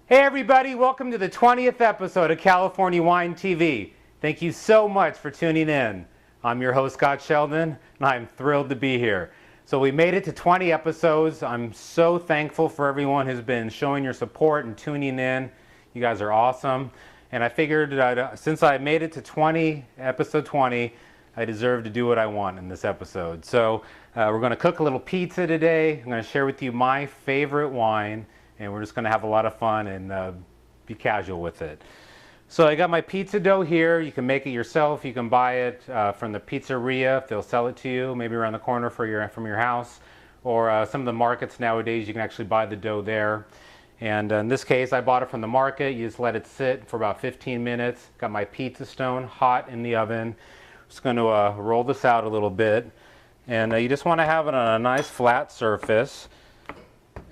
Hey everybody, welcome to the 20th episode of California Wine TV. Thank you so much for tuning in. I'm your host Scott Sheldon and I'm thrilled to be here. So we made it to 20 episodes. I'm so thankful for everyone who's been showing your support and tuning in. You guys are awesome. And I figured since I made it to episode 20, I deserve to do what I want in this episode. So we're going to cook a little pizza today. I'm going to share with you my favorite wine. And we're just going to have a lot of fun and be casual with it. So I got my pizza dough here. You can make it yourself. You can buy it from the pizzeria if they'll sell it to you, maybe around the corner from your house. Or some of the markets nowadays, you can actually buy the dough there. And in this case, I bought it from the market. You just let it sit for about 15 minutes. Got my pizza stone hot in the oven. Just going to roll this out a little bit. And you just want to have it on a nice flat surface.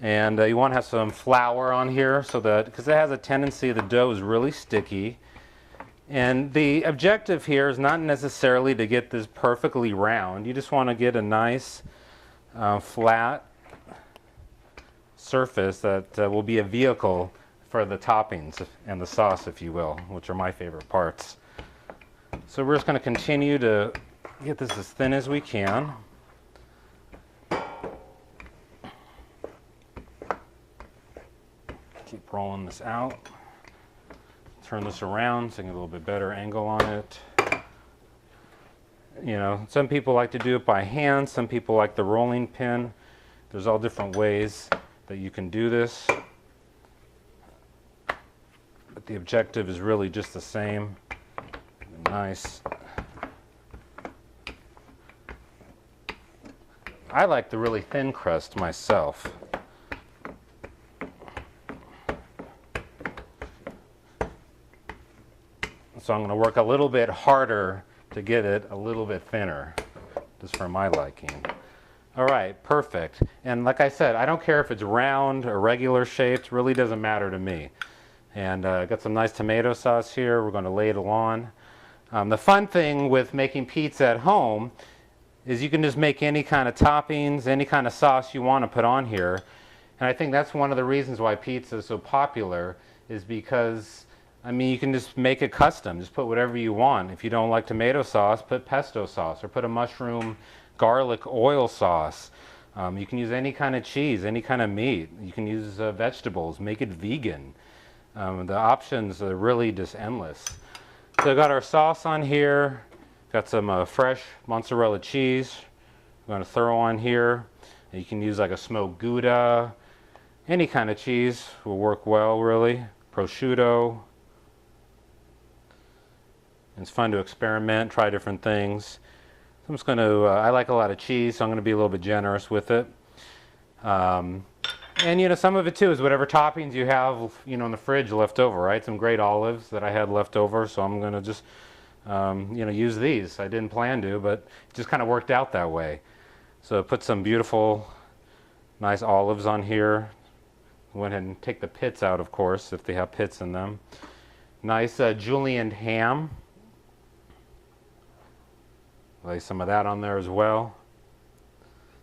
And you want to have some flour on here so that, because it has a tendency, the dough is really sticky. And the objective here is not necessarily to get this perfectly round. You just want to get a nice flat surface that will be a vehicle for the toppings and the sauce, if you will, which are my favorite parts. So we're just going to continue to get this as thin as we can. Keep rolling this out. Turn this around so I can get a little bit better angle on it. You know, some people like to do it by hand. Some people like the rolling pin. There's all different ways that you can do this. But the objective is really just the same. Nice. I like the really thin crust myself. So I'm going to work a little bit harder to get it a little bit thinner, just for my liking. All right, perfect. And like I said, I don't care if it's round or regular shaped, really doesn't matter to me. And I got some nice tomato sauce here. We're going to ladle on. The fun thing with making pizza at home is you can just make any kind of toppings, any kind of sauce you want to put on here. And I think that's one of the reasons why pizza is so popular, is because I mean, you can just make it custom. Just put whatever you want. If you don't like tomato sauce, put pesto sauce or put a mushroom garlic oil sauce. You can use any kind of cheese, any kind of meat. You can use vegetables. Make it vegan. The options are really just endless. So I got our sauce on here. Got some fresh mozzarella cheese. I'm going to throw on here. You can use like a smoked Gouda. Any kind of cheese will work well, really. Prosciutto. It's fun to experiment, try different things. So I'm just going to, I like a lot of cheese, so I'm going to be a little bit generous with it. And, you know, some of it too is whatever toppings you have, you know, in the fridge left over, right? Some great olives that I had left over, so I'm going to just, you know, use these. I didn't plan to, but it just kind of worked out that way. So put some beautiful, nice olives on here. Went ahead and take the pits out, of course, if they have pits in them. Nice julienned ham. Lay some of that on there as well.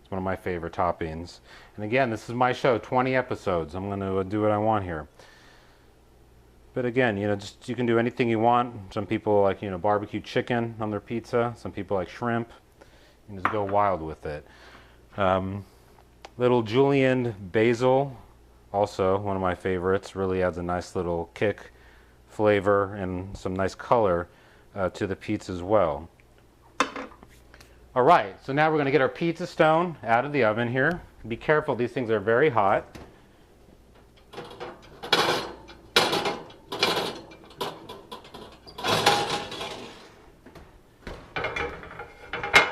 It's one of my favorite toppings. And again, this is my show, 20 episodes. I'm going to do what I want here. But again, you know, just you can do anything you want. Some people like, you know, barbecue chicken on their pizza. Some people like shrimp. You can just go wild with it. Little julienne basil, also one of my favorites. Really adds a nice little kick, flavor, and some nice color to the pizza as well. All right, so now we're going to get our pizza stone out of the oven here. Be careful, these things are very hot.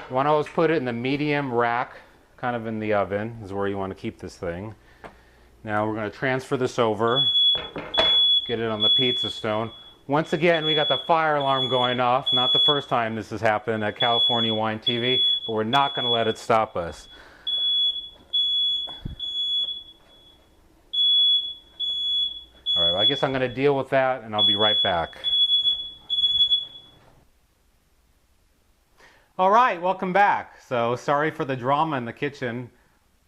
You want to always put it in the medium rack, kind of in the oven, is where you want to keep this thing. Now we're going to transfer this over, get it on the pizza stone. Once again, we got the fire alarm going off. Not the first time this has happened at California Wine TV, but we're not going to let it stop us. All right, well, I guess I'm going to deal with that, and I'll be right back. All right, welcome back. So sorry for the drama in the kitchen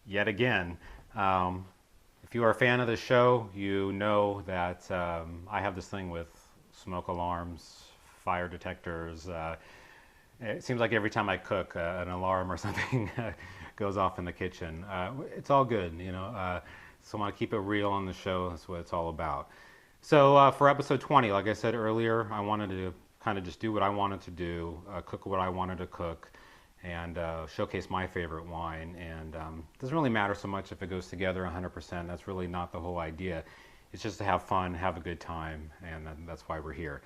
yet again. If you are a fan of the show, you know that I have this thing with smoke alarms, fire detectors. It seems like every time I cook, an alarm or something goes off in the kitchen. It's all good, you know. So I want to keep it real on the show. That's what it's all about. So for episode 20, like I said earlier, I wanted to kind of just do what I wanted to do, cook what I wanted to cook, and showcase my favorite wine. And it doesn't really matter so much if it goes together 100%. That's really not the whole idea. It's just to have fun, have a good time, and that's why we're here.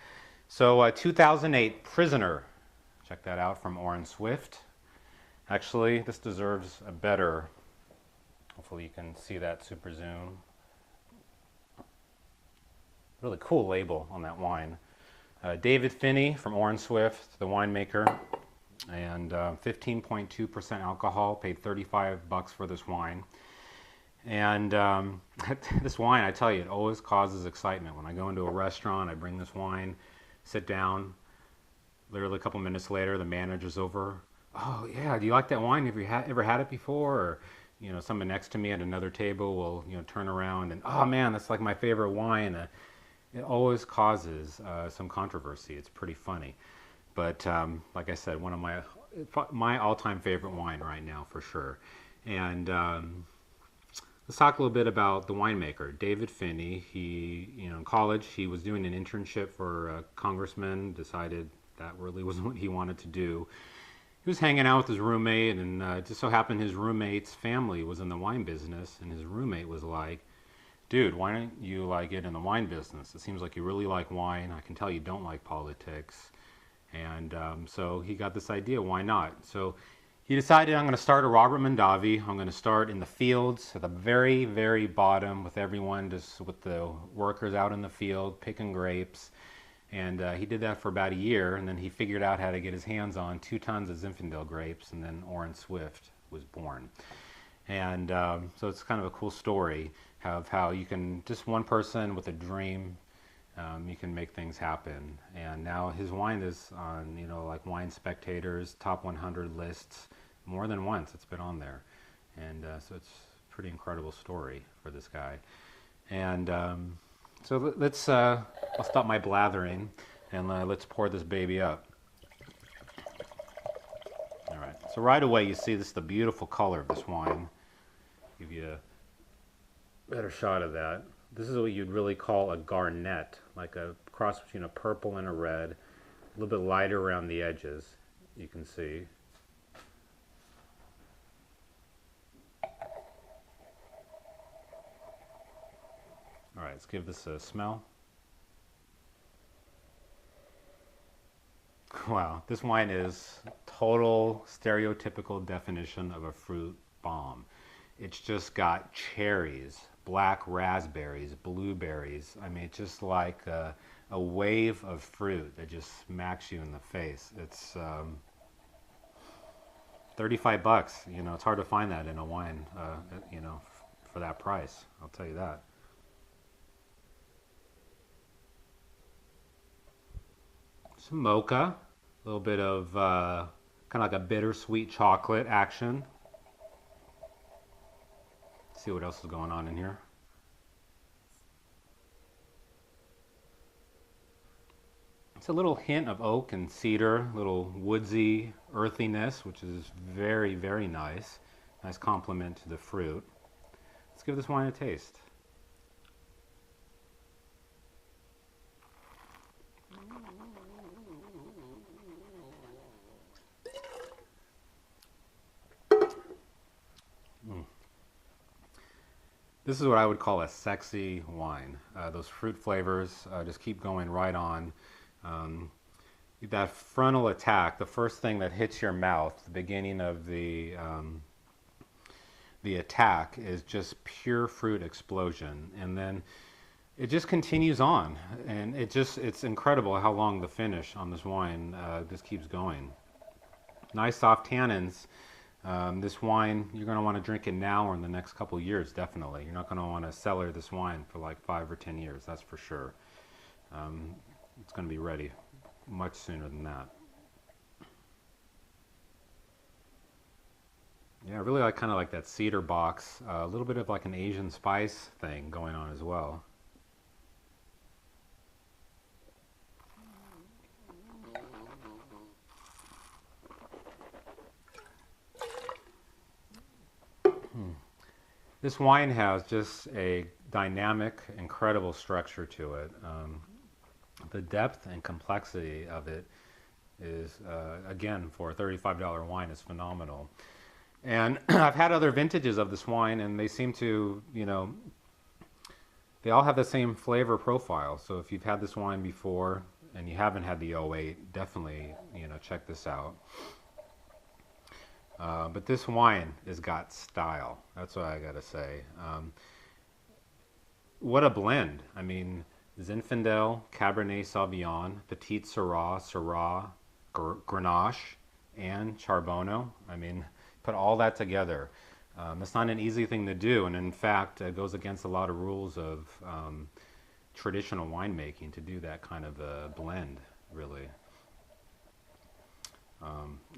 So 2008 Prisoner. Check that out from Orrin Swift. Actually, this deserves a better, hopefully you can see that super zoom. Really cool label on that wine. David Finney from Orrin Swift, the winemaker, and 15.2% alcohol, paid $35 for this wine. And this wine, I tell you, it always causes excitement. When I go into a restaurant, I bring this wine, sit down. Literally a couple minutes later, the manager's over. Oh yeah, do you like that wine? Have you ever had it before? Or, you know, someone next to me at another table will, you know, turn around and, oh man, that's like my favorite wine. It always causes some controversy. It's pretty funny. But like I said, one of my all-time favorite wine right now for sure. And let's talk a little bit about the winemaker, David Finney. He, you know, in college, he was doing an internship for a congressman, decided that really wasn't what he wanted to do. He was hanging out with his roommate, and it just so happened his roommate's family was in the wine business, and his roommate was like, dude, why don't you like get in the wine business? It seems like you really like wine. I can tell you don't like politics. And so he got this idea, why not? So he decided, I'm going to start a Robert Mondavi. I'm going to start in the fields at the very, very bottom with everyone, just with the workers out in the field picking grapes. And he did that for about a year, and then he figured out how to get his hands on 2 tons of Zinfandel grapes, and then Orrin Swift was born. And so it's kind of a cool story of how you can, just one person with a dream, you can make things happen. And now his wine is on, you know, like Wine Spectator's top 100 lists more than once. It's been on there. And so it's a pretty incredible story for this guy. And so let's, I'll stop my blathering and let's pour this baby up. All right, so right away you see this, the beautiful color of this wine. Give you a better shot of that. This is what you'd really call a garnet, like a cross between a purple and a red, a little bit lighter around the edges, you can see. All right, let's give this a smell. Wow, this wine is total stereotypical definition of a fruit bomb. It's just got cherries, black raspberries, blueberries. I mean, it's just like a wave of fruit that just smacks you in the face. It's $35. You know, it's hard to find that in a wine, you know, for that price. I'll tell you that. Some mocha, a little bit of kind of like a bittersweet chocolate action. See what else is going on in here. It's a little hint of oak and cedar, little woodsy earthiness, which is very, very nice. Nice compliment to the fruit. Let's give this wine a taste. This is what I would call a sexy wine. Those fruit flavors just keep going right on. That frontal attack, the first thing that hits your mouth, the beginning of the attack is just pure fruit explosion. And then it just continues on. And it's incredible how long the finish on this wine just keeps going. Nice soft tannins. This wine, you're going to want to drink it now or in the next couple of years, definitely. You're not going to want to cellar this wine for like 5 or 10 years, that's for sure. It's going to be ready much sooner than that. Yeah, I really like kind of like that cedar box. A little bit of like an Asian spice thing going on as well. This wine has just a dynamic, incredible structure to it. The depth and complexity of it is, again, for a $35 wine, is phenomenal. And I've had other vintages of this wine, and they seem to, they all have the same flavor profile. So if you've had this wine before and you haven't had the '08, definitely, check this out. But this wine has got style. That's what I gotta say. What a blend. I mean, Zinfandel, Cabernet Sauvignon, Petit Syrah, Syrah, Grenache, and Charbonneau. I mean, put all that together. It's not an easy thing to do, and in fact, it goes against a lot of rules of traditional winemaking to do that kind of a blend, really.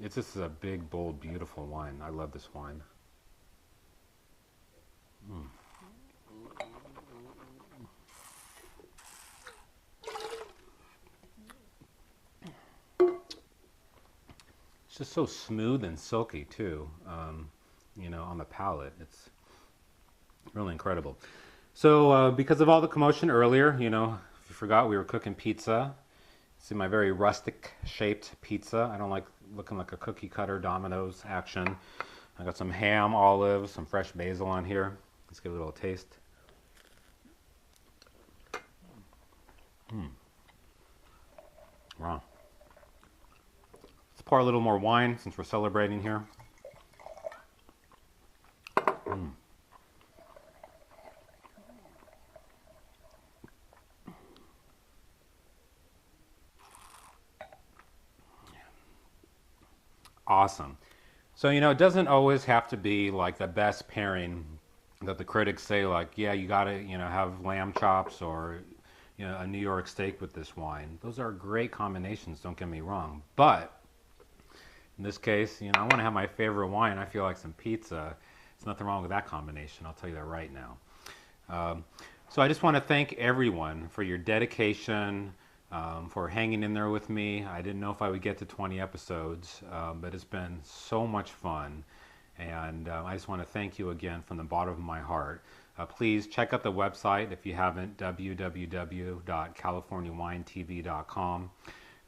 It's just a big, bold, beautiful wine. I love this wine. Mm. It's just so smooth and silky too, on the palate. It's really incredible. So because of all the commotion earlier, if you forgot, we were cooking pizza. See my very rustic shaped pizza. I don't like looking like a cookie cutter Domino's action. I got some ham, olives, some fresh basil on here. Let's give it a little taste. Wow. Let's pour a little more wine since we're celebrating here. Awesome. So, it doesn't always have to be like the best pairing that the critics say, like, yeah, you got to, have lamb chops or, a New York steak with this wine. Those are great combinations, don't get me wrong. But in this case, I want to have my favorite wine. I feel like some pizza. There's nothing wrong with that combination. I'll tell you that right now. So I just want to thank everyone for your dedication, for hanging in there with me. I didn't know if I would get to 20 episodes, but it's been so much fun. And I just want to thank you again from the bottom of my heart. Please check out the website if you haven't, www.californiawinetv.com.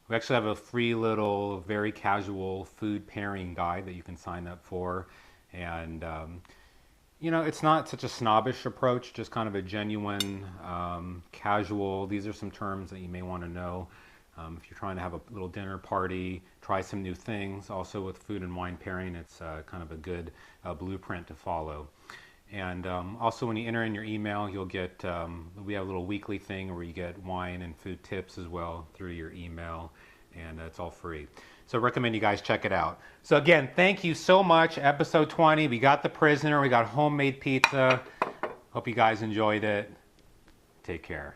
We actually have a free little, very casual food pairing guide that you can sign up for. And, it's not such a snobbish approach, just kind of a genuine, casual. These are some terms that you may want to know. If you're trying to have a little dinner party, try some new things. Also with food and wine pairing, it's kind of a good blueprint to follow. And also when you enter in your email, you'll get, we have a little weekly thing where you get wine and food tips as well through your email, and it's all free. So I recommend you guys check it out. So again, thank you so much. Episode 20, we got The Prisoner, we got homemade pizza. Hope you guys enjoyed it. Take care.